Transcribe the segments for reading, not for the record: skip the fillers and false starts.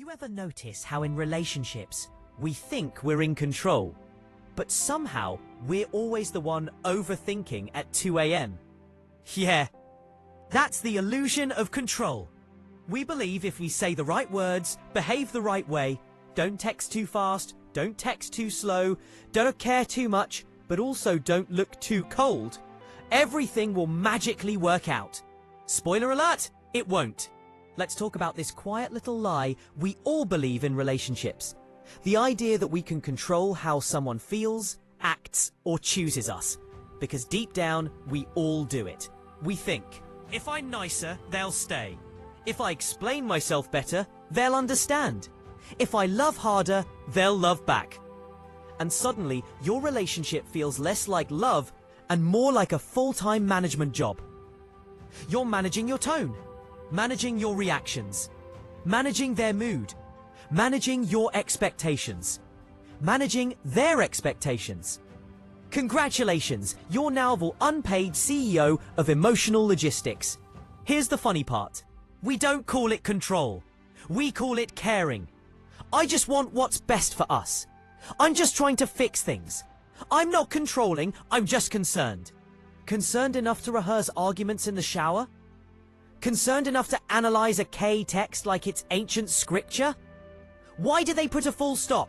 you ever notice how in relationships, we think we're in control, but somehow we're always the one overthinking at 2 a.m.? Yeah, that's the illusion of control. We believe if we say the right words, behave the right way, don't text too fast, don't text too slow, don't care too much, but also don't look too cold, everything will magically work out. Spoiler alert, it won't. Let's talk about this quiet little lie we all believe in relationships. The idea that we can control how someone feels, acts, or chooses us. Because deep down, we all do it. We think, if I'm nicer, they'll stay. If I explain myself better, they'll understand. If I love harder, they'll love back. And suddenly, your relationship feels less like love and more like a full-time management job. You're managing your tone, managing your reactions, managing their mood, managing your expectations, managing their expectations. Congratulations, you're now the unpaid CEO of emotional logistics. Here's the funny part. We don't call it control. We call it caring. I just want what's best for us. I'm just trying to fix things. I'm not controlling, I'm just concerned. Concerned enough to rehearse arguments in the shower? Concerned enough to analyze a K text like it's ancient scripture? Why do they put a full stop?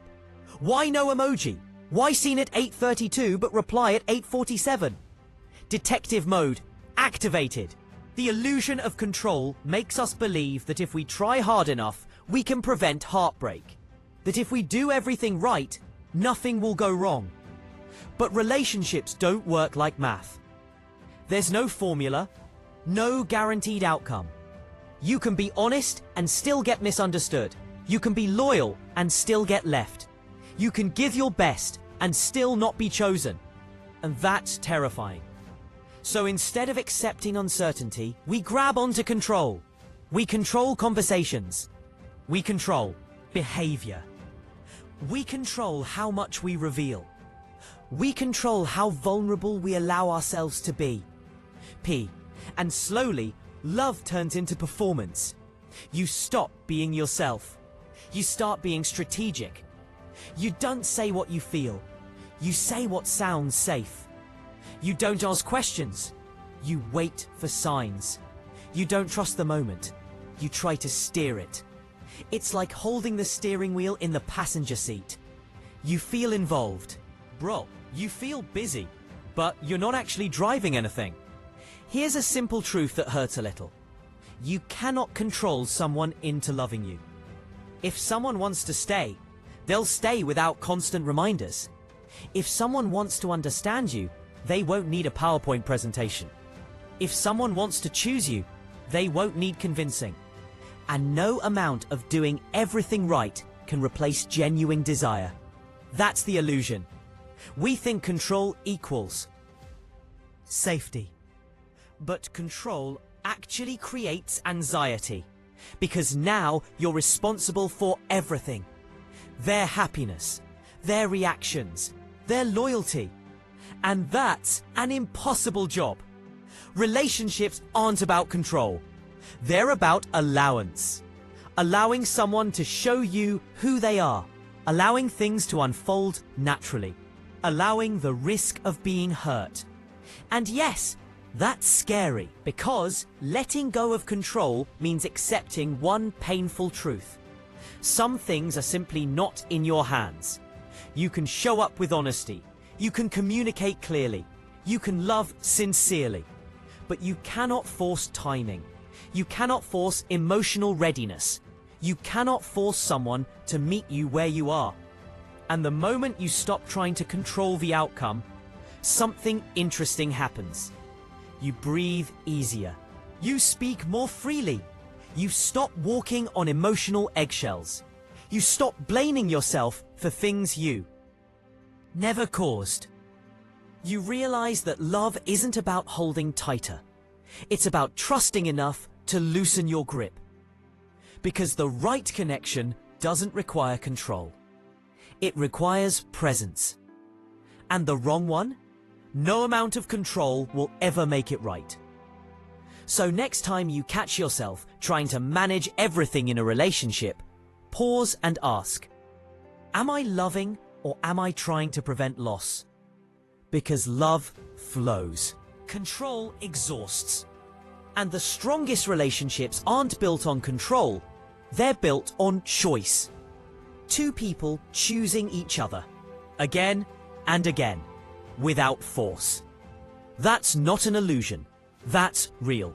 Why no emoji? Why seen at 8:32 but reply at 8:47? Detective mode activated. The illusion of control makes us believe that if we try hard enough, we can prevent heartbreak. That if we do everything right, nothing will go wrong. But relationships don't work like math. There's no formula, no guaranteed outcome. You can be honest and still get misunderstood. You can be loyal and still get left. You can give your best and still not be chosen. And that's terrifying. So instead of accepting uncertainty, we grab onto control. We control conversations. We control behavior. We control how much we reveal. We control how vulnerable we allow ourselves to be. And slowly, love turns into performance. You stop being yourself. You start being strategic. You don't say what you feel. You say what sounds safe. You don't ask questions. You wait for signs. You don't trust the moment. You try to steer it. It's like holding the steering wheel in the passenger seat. You feel involved. Bro, you feel busy, but you're not actually driving anything. Here's a simple truth that hurts a little. You cannot control someone into loving you. If someone wants to stay, they'll stay without constant reminders. If someone wants to understand you, they won't need a PowerPoint presentation. If someone wants to choose you, they won't need convincing. And no amount of doing everything right can replace genuine desire. That's the illusion. We think control equals safety. But control actually creates anxiety, because now you're responsible for everything. Their happiness, their reactions, their loyalty. And that's an impossible job. Relationships aren't about control. They're about allowance. Allowing someone to show you who they are. Allowing things to unfold naturally. Allowing the risk of being hurt. And yes, that's scary, because letting go of control means accepting one painful truth. Some things are simply not in your hands. You can show up with honesty. You can communicate clearly. You can love sincerely. But you cannot force timing. You cannot force emotional readiness. You cannot force someone to meet you where you are. And the moment you stop trying to control the outcome, something interesting happens. You breathe easier. You speak more freely. You stop walking on emotional eggshells. You stop blaming yourself for things you never caused. You realize that love isn't about holding tighter. It's about trusting enough to loosen your grip. Because the right connection doesn't require control. It requires presence. And the wrong one? No amount of control will ever make it right. So next time you catch yourself trying to manage everything in a relationship, Pause and ask, am I loving or am I trying to prevent loss? Because love flows. Control exhausts. And the strongest relationships aren't built on control, they're built on choice. Two people choosing each other, again and again, without force. That's not an illusion, that's real.